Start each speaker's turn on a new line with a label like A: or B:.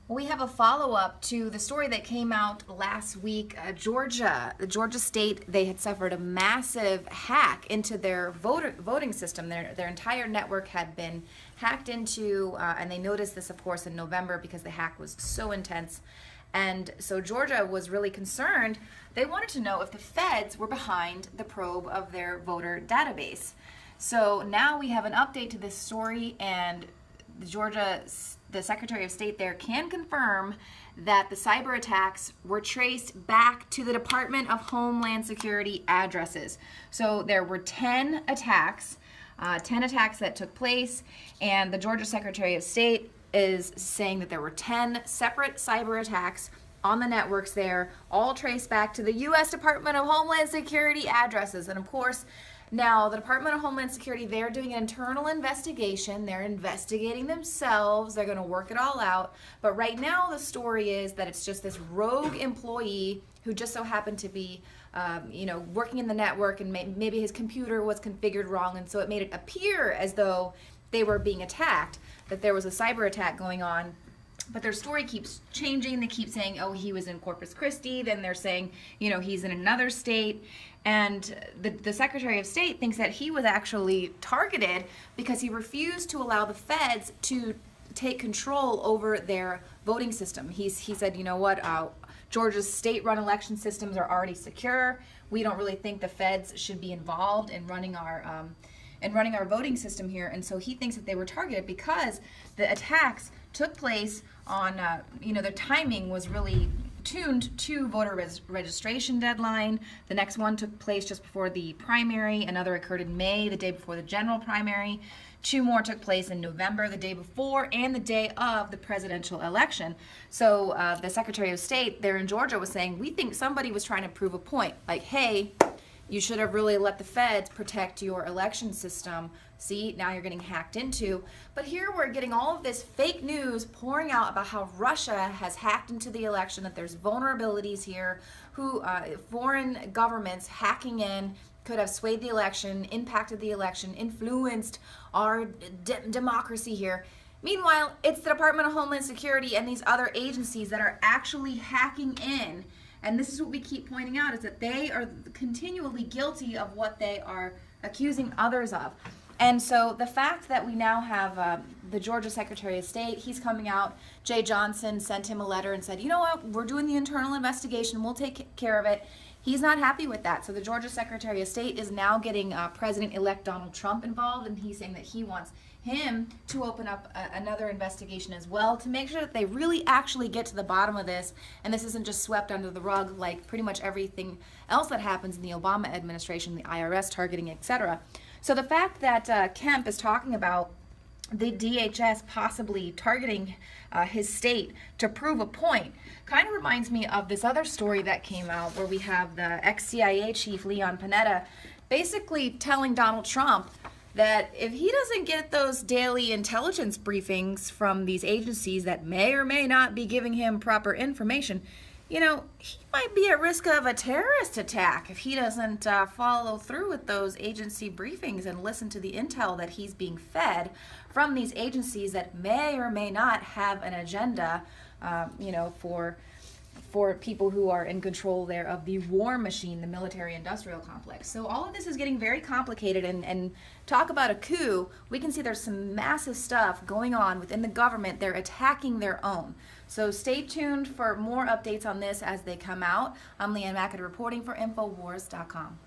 A: We have a follow-up to the story that came out last week. The Georgia state, they had suffered a massive hack into their voting system. Their entire network had been hacked into, and they noticed this, of course, in November because the hack was so intense. And so Georgia was really concerned. They wanted to know if the feds were behind the probe of their voter database. So now we have an update to this story, and the Secretary of State there can confirm that the cyber attacks were traced back to the Department of Homeland Security addresses. So there were 10 attacks that took place, and the Georgia Secretary of State is saying that there were 10 separate cyber attacks on the networks there, all traced back to the U.S. Department of Homeland Security addresses. And of course, now the Department of Homeland Security, they're doing an internal investigation. They're investigating themselves. They're going to work it all out. But right now the story is that it's just this rogue employee who just so happened to be working in the network, and maybe his computer was configured wrong, and so it made it appear as though they were being attacked, that there was a cyber attack going on. But their story keeps changing. They keep saying, oh, he was in Corpus Christi. Then they're saying, he's in another state. And the Secretary of State thinks that he was actually targeted because he refused to allow the feds to take control over their voting system. He said, you know what, Georgia's state-run election systems are already secure. We don't really think the feds should be involved in running our voting system here. And so he thinks that they were targeted because the attacks took place on, the timing was really tuned to voter registration deadline. The next one took place just before the primary. Another occurred in May, the day before the general primary. 2 more took place in November, the day before, and the day of the presidential election. So the Secretary of State there in Georgia was saying, we think somebody was trying to prove a point. Like, hey, you should have really let the feds protect your election system. See, now you're getting hacked into. But here we're getting all of this fake news pouring out about how Russia has hacked into the election, that there's vulnerabilities here, foreign governments hacking in could have swayed the election, impacted the election, influenced our democracy here. Meanwhile, it's the Department of Homeland Security and these other agencies that are actually hacking in. And this is what we keep pointing out, is that they are continually guilty of what they are accusing others of. And so the fact that we now have the Georgia Secretary of State, he's coming out. Jay Johnson sent him a letter and said, you know what, we're doing the internal investigation, we'll take care of it. He's not happy with that. So the Georgia Secretary of State is now getting President-elect Donald Trump involved, and he's saying that he wants him to open up another investigation as well to make sure that they really actually get to the bottom of this, and this isn't just swept under the rug like pretty much everything else that happens in the Obama administration, the IRS targeting, etc. So the fact that Kemp is talking about the DHS possibly targeting his state to prove a point kind of reminds me of this other story that came out where we have the ex-CIA chief Leon Panetta basically telling Donald Trump that if he doesn't get those daily intelligence briefings from these agencies that may or may not be giving him proper information, he might be at risk of a terrorist attack if he doesn't follow through with those agency briefings and listen to the intel that he's being fed from these agencies that may or may not have an agenda, for people who are in control there of the war machine, the military-industrial complex. So all of this is getting very complicated, and talk about a coup, we can see there's some massive stuff going on within the government. They're attacking their own. So stay tuned for more updates on this as they come out. I'm Leanne McAdoo reporting for Infowars.com.